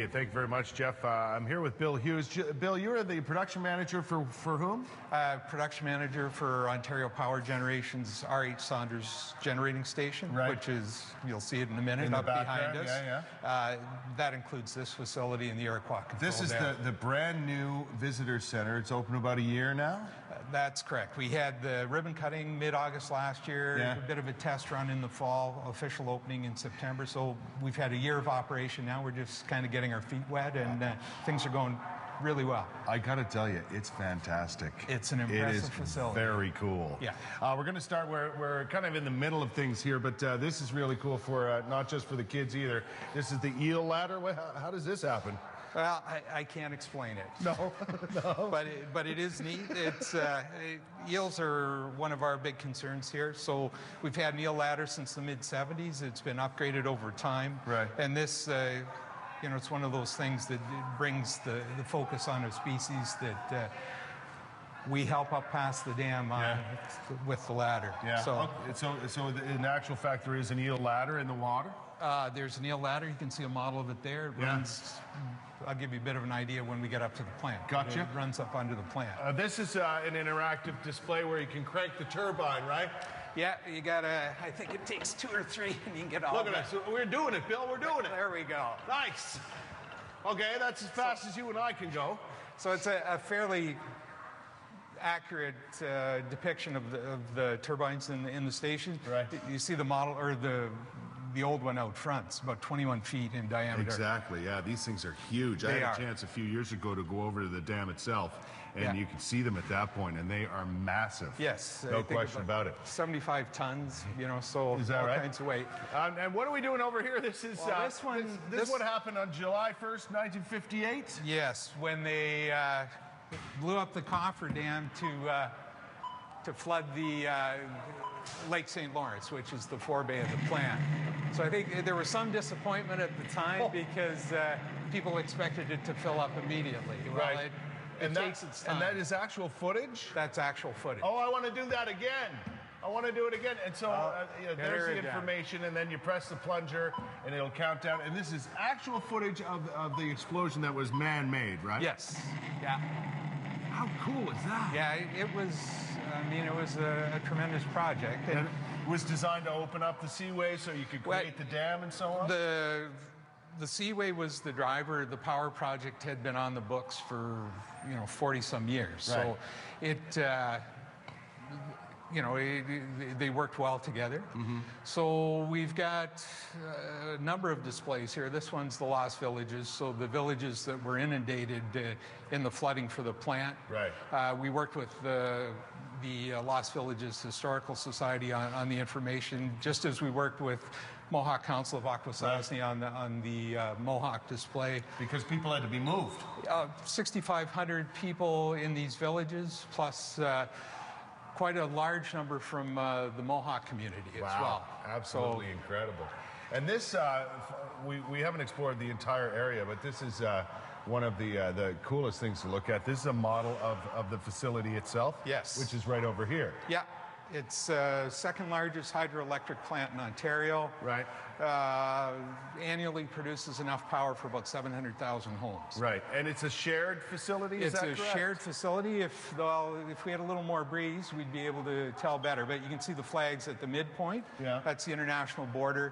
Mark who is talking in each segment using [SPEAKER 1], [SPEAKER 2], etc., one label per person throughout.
[SPEAKER 1] you. Thank you very much, Jeff. I'm here with Bill Hughes. Bill, you're the production manager for whom?
[SPEAKER 2] Production manager for Ontario Power Generation's R.H. Saunders generating station, which is, you'll see it in a minute, up behind us. That includes this facility and the Iroquois control
[SPEAKER 1] This is the brand new visitor center. It's open about a year now?
[SPEAKER 2] That's correct. We had the ribbon cutting mid-August last year, a bit of a test run in the fall, official opening in September. So we've had a year of operation now. We're just kind of getting our feet wet, and things are going really well.
[SPEAKER 1] I got to tell you, it's fantastic.
[SPEAKER 2] It's an impressive facility.
[SPEAKER 1] Very cool.
[SPEAKER 2] Yeah.
[SPEAKER 1] We're going to start, we're kind of in the middle of things here, but this is really cool for not just for the kids either. This is the eel ladder. How does this happen?
[SPEAKER 2] Well, I can't explain it.
[SPEAKER 1] No, no.
[SPEAKER 2] But it is neat. It's eels are one of our big concerns here. So we've had an eel ladder since the mid-'70s. It's been upgraded over time.
[SPEAKER 1] Right.
[SPEAKER 2] And this, it's one of those things that brings the focus on a species that we help up past the dam with the ladder.
[SPEAKER 1] Yeah. So in actual fact, there is an eel ladder in the water?
[SPEAKER 2] There's an eel ladder. You can see a model of it there. It runs. I'll give you a bit of an idea when we get up to the plant.
[SPEAKER 1] Gotcha.
[SPEAKER 2] It runs up under the plant.
[SPEAKER 1] This is an interactive display where you can crank the turbine, right?
[SPEAKER 2] Yeah, you gotta, I think it takes 2 or 3 and you can get all
[SPEAKER 1] Look at us. We're doing it, Bill. We're doing it.
[SPEAKER 2] There we go.
[SPEAKER 1] Nice. Okay, that's as fast as you and I can go.
[SPEAKER 2] So it's a fairly accurate depiction of the turbines in the station.
[SPEAKER 1] Right.
[SPEAKER 2] You see the model, or the old one out front. It's about 21 feet in diameter.
[SPEAKER 1] Exactly, yeah. These things are huge. I had a chance a few years ago to go over to the dam itself, and you could see them at that point, and they are massive.
[SPEAKER 2] Yes.
[SPEAKER 1] No question about it.
[SPEAKER 2] 75 tons, so
[SPEAKER 1] is that
[SPEAKER 2] all
[SPEAKER 1] right?
[SPEAKER 2] kinds of weight.
[SPEAKER 1] And what are we doing over here? This is this one happened on July 1st, 1958?
[SPEAKER 2] Yes, when they blew up the coffer dam to flood the Lake St. Lawrence, which is the forebay of the plant. So I think there was some disappointment at the time because people expected it to fill up immediately. Well, it takes its time.
[SPEAKER 1] And that is actual footage?
[SPEAKER 2] That's actual footage.
[SPEAKER 1] Oh, I want to do that again. I want to do it again. And so there's the information, and then you press the plunger, and it'll count down. And this is actual footage of the explosion that was man-made, right?
[SPEAKER 2] Yes. Yeah.
[SPEAKER 1] How cool is that?
[SPEAKER 2] Yeah, it was. It was a tremendous project.
[SPEAKER 1] And it was designed to open up the seaway so you could create the dam and so on?
[SPEAKER 2] The seaway was the driver. The power project had been on the books for 40-some years.
[SPEAKER 1] Right.
[SPEAKER 2] So they worked well together.
[SPEAKER 1] Mm-hmm.
[SPEAKER 2] So we've got a number of displays here. This one's the Lost Villages, so the villages that were inundated in the flooding for the plant.
[SPEAKER 1] Right.
[SPEAKER 2] We worked with the Lost Villages Historical Society on the information, just as we worked with Mohawk Council of Akwesasne on the Mohawk display.
[SPEAKER 1] Because people had to be moved.
[SPEAKER 2] 6,500 people in these villages, plus quite a large number from the Mohawk community as well.
[SPEAKER 1] Absolutely incredible. And this, we haven't explored the entire area, but this is one of the coolest things to look at. This is a model of the facility itself.
[SPEAKER 2] Yes.
[SPEAKER 1] Which is right over here.
[SPEAKER 2] Yeah. It's second largest hydroelectric plant in Ontario.
[SPEAKER 1] Right.
[SPEAKER 2] Annually produces enough power for about 700,000 homes.
[SPEAKER 1] Right. And it's a shared facility, is that correct?
[SPEAKER 2] It's a shared facility. If we had a little more breeze, we'd be able to tell better. But you can see the flags at the midpoint.
[SPEAKER 1] Yeah.
[SPEAKER 2] That's the international border.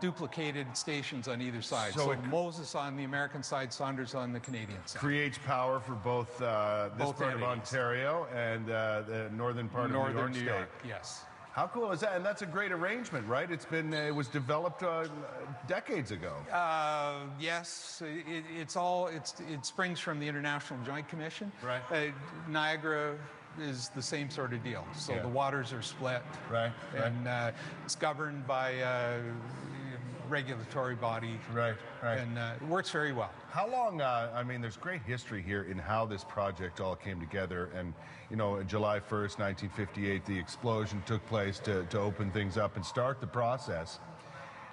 [SPEAKER 2] Duplicated stations on either side. So Moses on the American side, Saunders on the Canadian side.
[SPEAKER 1] Creates power for both this part of Ontario and the northern part of New York State.
[SPEAKER 2] Yes.
[SPEAKER 1] How cool is that? And that's a great arrangement, right? It was developed decades ago.
[SPEAKER 2] Yes, it springs from the International Joint Commission.
[SPEAKER 1] Right.
[SPEAKER 2] Niagara is the same sort of deal. So the waters are split.
[SPEAKER 1] Right.
[SPEAKER 2] And it's governed by a regulatory body.
[SPEAKER 1] Right.
[SPEAKER 2] And it works very well.
[SPEAKER 1] How long, there's great history here in how this project all came together. And, July 1st, 1958, the explosion took place to open things up and start the process.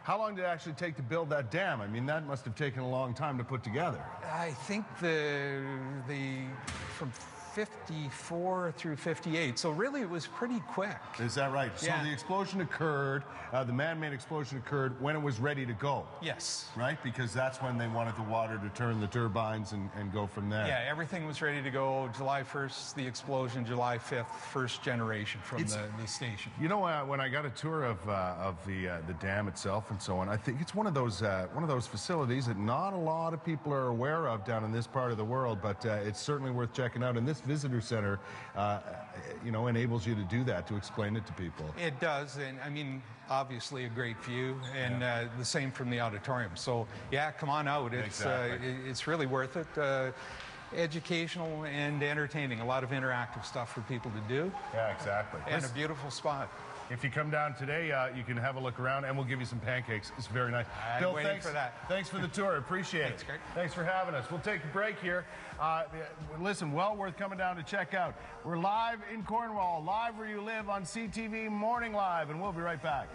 [SPEAKER 1] How long did it actually take to build that dam? That must have taken a long time to put together.
[SPEAKER 2] I think from 54 through 58. So really, it was pretty quick.
[SPEAKER 1] Is that right?
[SPEAKER 2] Yeah.
[SPEAKER 1] So the explosion occurred, the man-made explosion occurred when it was ready to go.
[SPEAKER 2] Yes.
[SPEAKER 1] Right? Because that's when they wanted the water to turn the turbines and go from there.
[SPEAKER 2] Yeah, everything was ready to go. July 1st, the explosion. July 5th, first generation from the station.
[SPEAKER 1] You know, when I got a tour of the dam itself and so on, I think it's one of those facilities that not a lot of people are aware of down in this part of the world, but it's certainly worth checking out. And this visitor center, you know, enables you to do that, to explain it to people.
[SPEAKER 2] It does, and I mean, obviously a great view, and the same from the auditorium. So yeah, come on out. It's it's really worth it. Educational and entertaining. A lot of interactive stuff for people to do.
[SPEAKER 1] Yeah, exactly.
[SPEAKER 2] And a beautiful spot.
[SPEAKER 1] If you come down today, you can have a look around, and we'll give you some pancakes. It's very nice.
[SPEAKER 2] I'm
[SPEAKER 1] Bill,
[SPEAKER 2] waiting
[SPEAKER 1] thanks
[SPEAKER 2] for that.
[SPEAKER 1] Thanks for the tour. Appreciate
[SPEAKER 2] Thanks,
[SPEAKER 1] it.
[SPEAKER 2] Greg.
[SPEAKER 1] Thanks for having us. We'll take a break here. Listen, well worth coming down to check out. We're live in Cornwall, live where you live on CTV Morning Live, and we'll be right back.